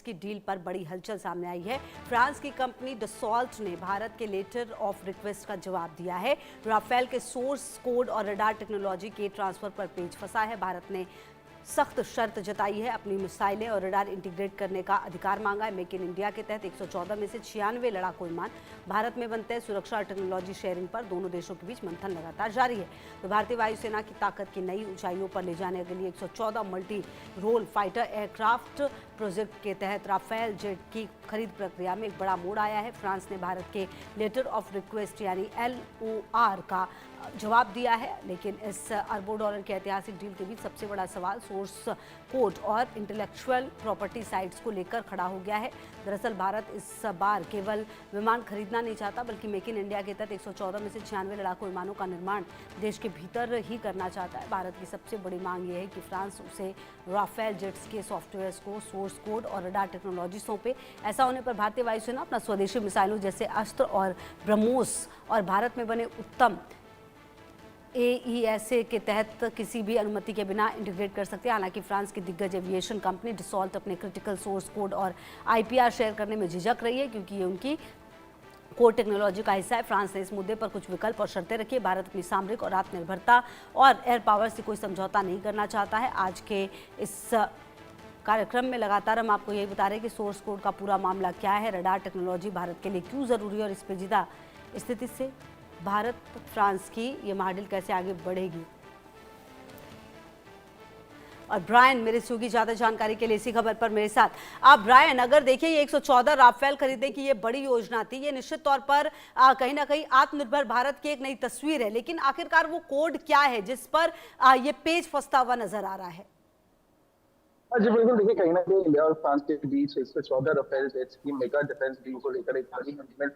की डील पर बड़ी हलचल सामने आई है। फ्रांस की कंपनी डसॉल्ट ने भारत के लेटर ऑफ रिक्वेस्ट का जवाब दिया है। राफेल के सोर्स कोड और रडार टेक्नोलॉजी के ट्रांसफर पर पेच फंसा है। भारत ने सख्त शर्त जताई है, अपनी मिसाइलें और रडार इंटीग्रेट करने का अधिकार मांगा है। मेक इन इंडिया के तहत 114 में से 96 लड़ाकू विमान भारत में बनते हैं। सुरक्षा और टेक्नोलॉजी शेयरिंग पर दोनों देशों के बीच मंथन लगातार जारी है। तो भारतीय वायुसेना की ताकत की नई ऊंचाइयों पर ले जाने के लिए 114 multi role fighter aircraft project के तहत राफेल जेट की खरीद प्रक्रिया में एक बड़ा मोड़ आया है। फ्रांस ने भारत के लेटर ऑफ रिक्वेस्ट यानी LOR का जवाब दिया है, लेकिन इस अरबों डॉलर के ऐतिहासिक डील के बीच सबसे बड़ा सवाल सोर्स कोड और इंटेलेक्चुअल प्रॉपर्टी साइट्स को लेकर खड़ा हो गया है। दरअसल भारत इस बार केवल विमान खरीदना नहीं चाहता, बल्कि मेक इन इंडिया के तहत 114 में से 96 लड़ाकू विमानों का निर्माण देश के भीतर ही करना चाहता है। भारत की सबसे बड़ी मांग यह है कि फ्रांस उसे राफेल जेट्स के सॉफ्टवेयर को सोर्स कोड और रडार टेक्नोलॉजी सौंपे। ऐसा होने पर भारतीय वायुसेना अपना स्वदेशी मिसाइलों जैसे अस्त्र और ब्रह्मोस और भारत में बने उत्तम AESA के तहत किसी भी अनुमति के बिना इंटीग्रेट कर सकते हैं। हालांकि फ्रांस की दिग्गज एविएशन कंपनी डसॉल्ट अपने क्रिटिकल सोर्स कोड और IPR शेयर करने में झिझक रही है, क्योंकि ये उनकी कोर टेक्नोलॉजी का हिस्सा है। फ्रांस ने इस मुद्दे पर कुछ विकल्प और शर्तें रखी है। भारत अपनी सामरिक और आत्मनिर्भरता और एयर पावर से कोई समझौता नहीं करना चाहता है। आज के इस कार्यक्रम में लगातार हम आपको यही बता रहे हैं कि सोर्स कोड का पूरा मामला क्या है, रडार टेक्नोलॉजी भारत के लिए क्यों ज़रूरी है और इस पेचीदा स्थिति से भारत फ्रांस की ये महाडील कैसे आगे बढ़ेगी। और ब्रायन मेरे से होगी ज़्यादा जानकारी के लिए इसी खबर पर मेरे साथ। आप ब्रायन, अगर देखिए ये 114 राफेल खरीदने की ये बड़ी योजना थी, ये निश्चित तौर पर कहीं ना कहीं आत्मनिर्भर भारत की एक नई तस्वीर है, लेकिन आखिरकार वो कोड क्या है जिस पर ये पेच फंसता हुआ नजर आ रहा है? जी बिल्कुल, देखिए कहीं ना कहीं इंडिया और फ्रांस के बीच 114 राफेल जेट्स की मेगा डिफेंस डील को लेकर एक बड़ी मूवमेंट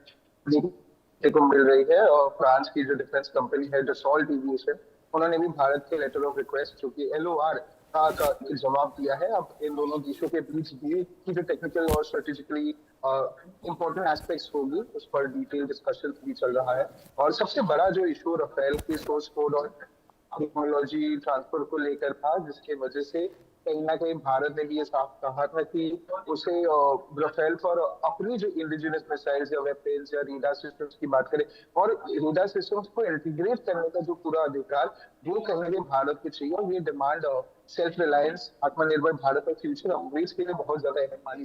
देखने को मिल रही है। और फ्रांस की जो डिफेंस कंपनी है डसॉल्ट एविएशन, उन्होंने भी भारत के लेटर ऑफ रिक्वेस्ट जो कि LOR का जवाब दिया है। अब इन दोनों देशों के बीच डील की जो टेक्निकल और स्ट्रेटेजिकली इंपॉर्टेंट एस्पेक्ट्स होगी, उस पर डिटेल डिस्कशन भी चल रहा है। और सबसे बड़ा जो इशू राफेल के सोर्स कोड और टेक्नोलॉजी ट्रांसफर को लेकर था, जिसकी वजह से कहीं ना कहीं भारत ने भी ये साफ कहा था कि उसे राफेल पर अपनी जो इंडिजिनस मिसाइल्स या वेपन्स या रेडार सिस्टम्स की बात करें और रेडार सिस्टम्स को इंटीग्रेट करने का जो पूरा अधिकार, वो कहीं ना कहीं भारत को चाहिए। और ये डिमांड सेल्फ रिलायंस, आत्मनिर्भर भारत और फ्यूचर अपग्रेड्स के लिए बहुत ज्यादा अहम मानी